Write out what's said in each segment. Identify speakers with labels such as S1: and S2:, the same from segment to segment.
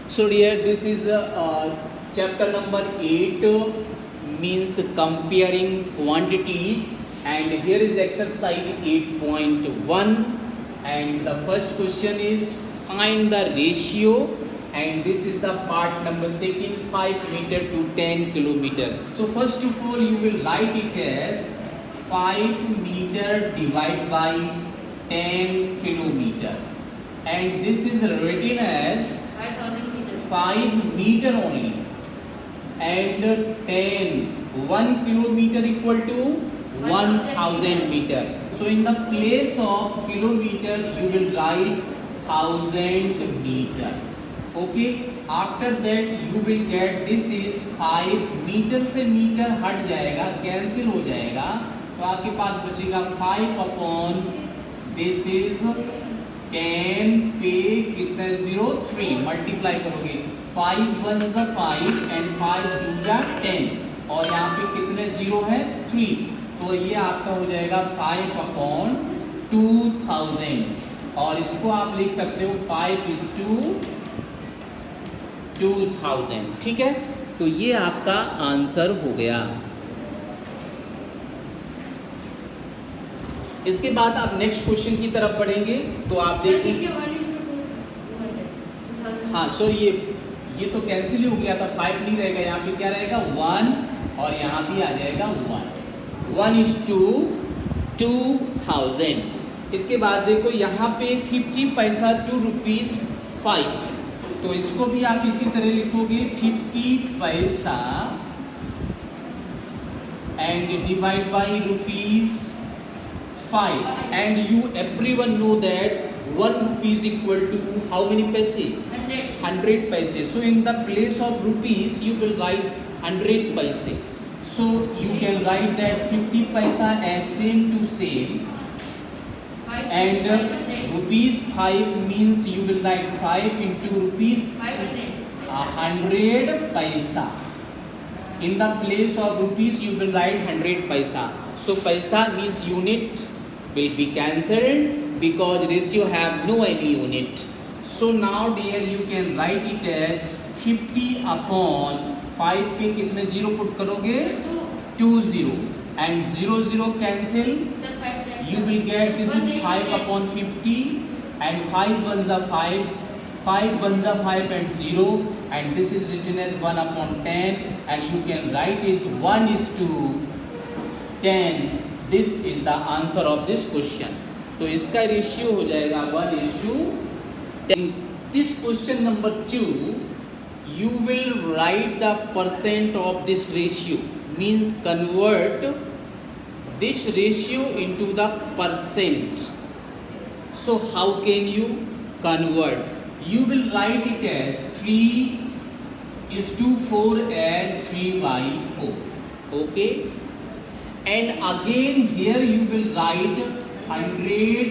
S1: So dear, this is chapter number 8, means comparing quantities, and here is exercise 8.1, and the first question is find the ratio, and this is the part number second, 5 meter to 10 kilometer. So first of all you will write it as 5 meter divided by 10 kilometer, and this is written as 5 meter only, and 1 kilometer equal to 1000 meter. So in the place of kilometer you will write 1000 meter. Okay, after that you will get this is 5 metre से metre हट जाएगा, cancel हो जाएगा, तो आपके पास बचेगा 5 upon this is 10 पे कितना 0 3 मल्टीप्लाई करोगे 5 1 जा 5 एंड 5 2 जा 10 और यहाँ पे कितने 0 है 3, तो ये आपका हो जाएगा 5 अपॉन 2000, और इसको आप लिख सकते हो 5:2000, ठीक है। तो ये आपका आंसर हो गया। इसके बाद आप नेक्स्ट क्वेश्चन की तरफ बढ़ेंगे तो आप देखिए, हाँ सॉरी ये तो कैंसिल ही हो गया था, 5 नहीं रहेगा, यहाँ पे क्या रहेगा 1 और यहाँ भी आ जाएगा 1:2000। इसके बाद देखो यहाँ पे 50 पैसा टू ₹5, तो इसको भी आप इसी तरह लिखोगे 50 पैसा and divide by ₹5, and you everyone know that 1 rupee is equal to how many paise? 100 paise. So in the place of rupees you will write 100 paise. So you can write that 50 paisa as same to same, and ₹5 means you will write 5 into ₹100 paisa. In the place of rupees you will write 100 paisa. So paisa means unit will be cancelled because ratio have no any unit. So now dear you can write it as 50 upon 5 पे कितने 0 put करोगे 20 and 0 cancel, you will get this is 5 upon 50 and 5 ones are 5, 5 ones are 5 and 0, and this is written as 1 upon 10, and you can write is 1:10. This is the answer of this question. तो इसका ratio हो जाएगा 1:10. This question number 2, you will write the percent of this ratio, means convert this ratio into the percent. So how can you convert? You will write it as 3:4 as 3/4. Okay, and again here you will write 100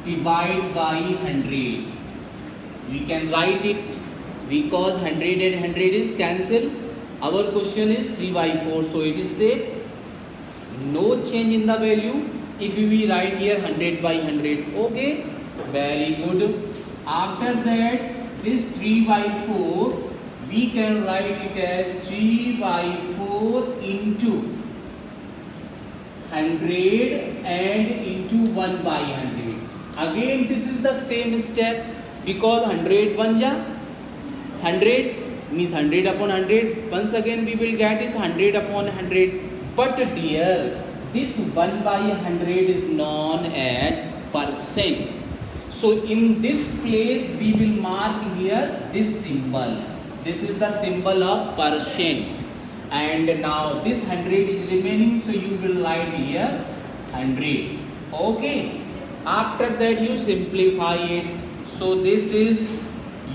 S1: divided by 100. We can write it because 100 and 100 is cancelled. Our question is 3/4, so it is said no change in the value. If we write here 100 by 100, okay, very good. After that this 3/4 we can write it as 3/4 into 100 and into 1/100. Again this is the same step because 100 1 ja 100 means 100 upon 100. Once again we will get is 100 upon 100. But dear, this 1/100 is known as percent. So in this place we will mark here this symbol. This is the symbol of percent. And now this 100 is remaining, so you will write here 100. Okay, after that you simplify it. So this is,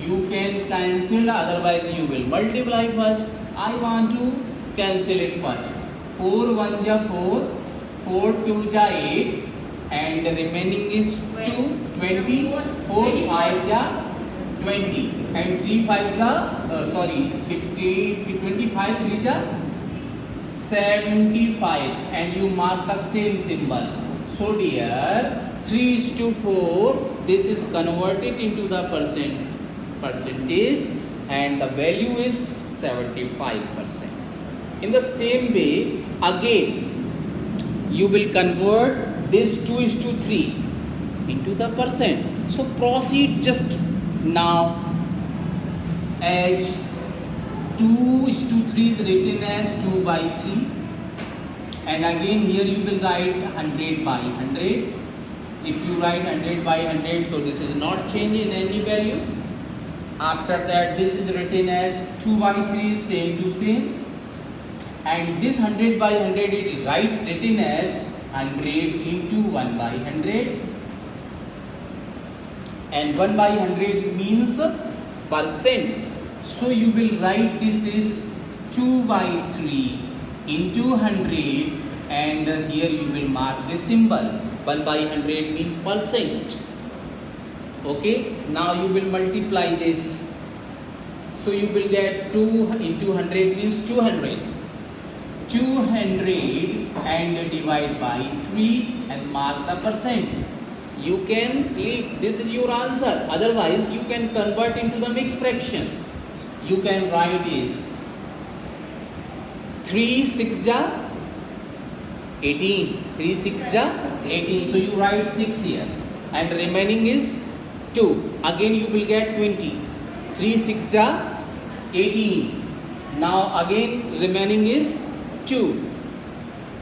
S1: you can cancel, otherwise you will multiply first. I want to cancel it first. 4 1 ja 4, 4 2 ja 8, and the remaining is 2 20, 4 5 ja 20, and 3 5 ja 50, 25 3 ja 75, and you mark the same symbol. So dear, 3:4, this is converted into the percentage and the value is 75%. In the same way, again you will convert this 2:3 into the percent. So proceed just now, as 2:3 is written as 2/3, and again here you will write 100/100. If you write 100/100, so this is not change in any value. After that, this is written as 2/3, same to same, and this 100/100 is written as 100 into 1/100, and 1/100 means percent. So you will write this is 2/3 into 100, and here you will mark this symbol. 1/100 means percent. Okay, now you will multiply this. So you will get 2 into 100 means 200. 200 and divide by 3 and mark the percent. You can leave, this is your answer. Otherwise you can convert into the mixed fraction. You can write is 3 6 ja 18. 3 6 ja 18. So you write 6 here, and remaining is 2. Again you will get 20. 3 6 ja 18. Now again remaining is 2,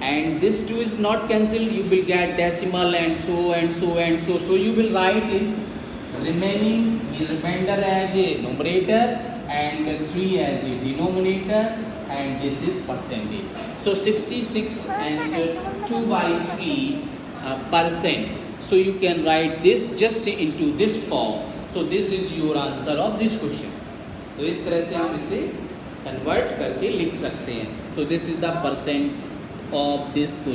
S1: and this 2 is not cancelled. You will get decimal and so and so and so. So you will write is remainder as a numerator and 3 as a denominator, and this is percentage. So 66 and 2/3 percent. So you can write this just into this form. So this is your answer of this question. तो इस तरह से हम इसे convert करके लिख सकते हैं. So this is the percent of this question.